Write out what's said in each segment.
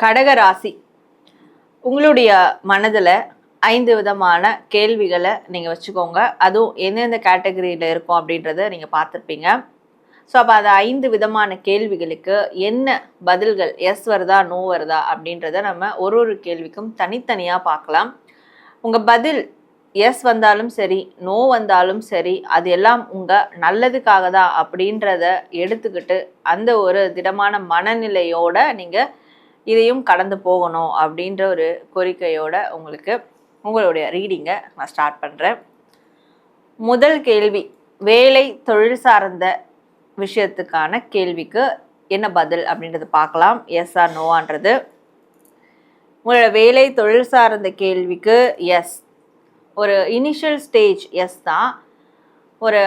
கடக ராசி, உங்களுடைய மனதில் 5 விதமான கேள்விகளை நீங்கள் வச்சுக்கோங்க. அதுவும் எந்தெந்த கேட்டகரியில் இருக்கும் அப்படின்றத நீங்கள் பார்த்துருப்பீங்க. ஸோ அப்போ அந்த 5 விதமான கேள்விகளுக்கு என்ன பதில்கள், எஸ் வருதா நோ வருதா அப்படின்றத நம்ம ஒரு கேள்விக்கும் தனித்தனியாக பார்க்கலாம். உங்கள் பதில் எஸ் வந்தாலும் சரி, நோ வந்தாலும் சரி, அது எல்லாம் உங்கள் நல்லதுக்காக தான் அப்படின்றத எடுத்துக்கிட்டு அந்த ஒரு திடமான மனநிலையோட நீங்கள் இதையும் கடந்து போகணும் அப்படின்ற ஒரு கோரிக்கையோட உங்களுடைய ரீடிங்கை நான் ஸ்டார்ட் பண்ணுறேன். முதல் கேள்வி, வேலை தொழில் சார்ந்த விஷயத்துக்கான கேள்விக்கு என்ன பதில் அப்படின்றத பார்க்கலாம். எஸ் ஆர் நோவான்றது. உங்களோட வேலை தொழில் சார்ந்த கேள்விக்கு எஸ். ஒரு இனிஷியல் ஸ்டேஜ் எஸ் தான், ஒரு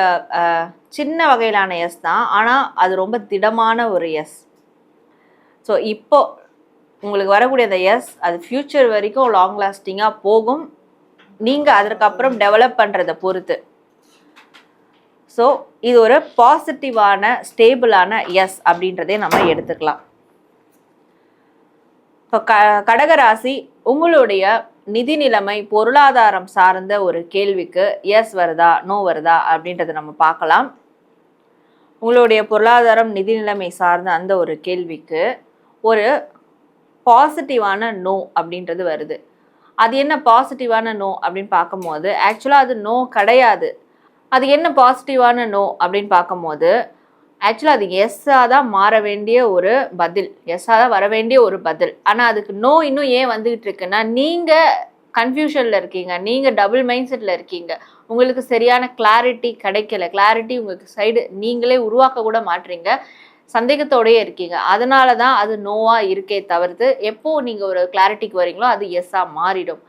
சின்ன வகையிலான எஸ் தான், ஆனால் அது ரொம்ப திடமான ஒரு எஸ். ஸோ இப்போ உங்களுக்கு வரக்கூடிய அந்த எஸ் அது ஃப்யூச்சர் வரைக்கும் லாங் லாஸ்டிங்காக போகும், நீங்கள் அதற்கப்புறம் டெவலப் பண்ணுறதை பொறுத்து. ஸோ இது ஒரு பாசிட்டிவான ஸ்டேபிளான எஸ் அப்படின்றதே நம்ம எடுத்துக்கலாம். இப்போ கடகராசி, உங்களுடைய நிதி நிலைமை பொருளாதாரம் சார்ந்த ஒரு கேள்விக்கு எஸ் வருதா நோ வருதா அப்படின்றத நம்ம பார்க்கலாம். உங்களுடைய பொருளாதாரம் நிதி நிலைமை சார்ந்த அந்த ஒரு கேள்விக்கு ஒரு பாசிட்டிவான நோ அப்படின்றது வருது. அது என்ன பாசிட்டிவான நோ அப்படின்னு பார்க்கும்போது ஆக்சுவலாக அது நோ கிடையாது. அது என்ன பாசிட்டிவான நோ அப்படின்னு பார்க்கும்போது ஆக்சுவலாக அது எஸ்ஸாக தான் மாற வேண்டிய ஒரு பதில், எஸ்ஸாக தான் வர வேண்டிய ஒரு பதில். ஆனால் அதுக்கு நோ இன்னும் ஏன் வந்துகிட்டு இருக்குன்னா, நீங்கள் கன்ஃபியூஷனில் இருக்கீங்க, நீங்கள் டபுள் மைண்ட் செட்டில் இருக்கீங்க, உங்களுக்கு சரியான கிளாரிட்டி கிடைக்கல, கிளாரிட்டி உங்களுக்கு சைடு நீங்களே உருவாக்க கூட மாட்டுறீங்க, சந்தேகத்தோடயே இருக்கீங்க. அதனால தான் அது நோவாக இருக்கே தவிர்த்து எப்போ நீங்கள் ஒரு கிளாரிட்டிக்கு வரீங்களோ அது எஸ்ஸாக மாறிடும்.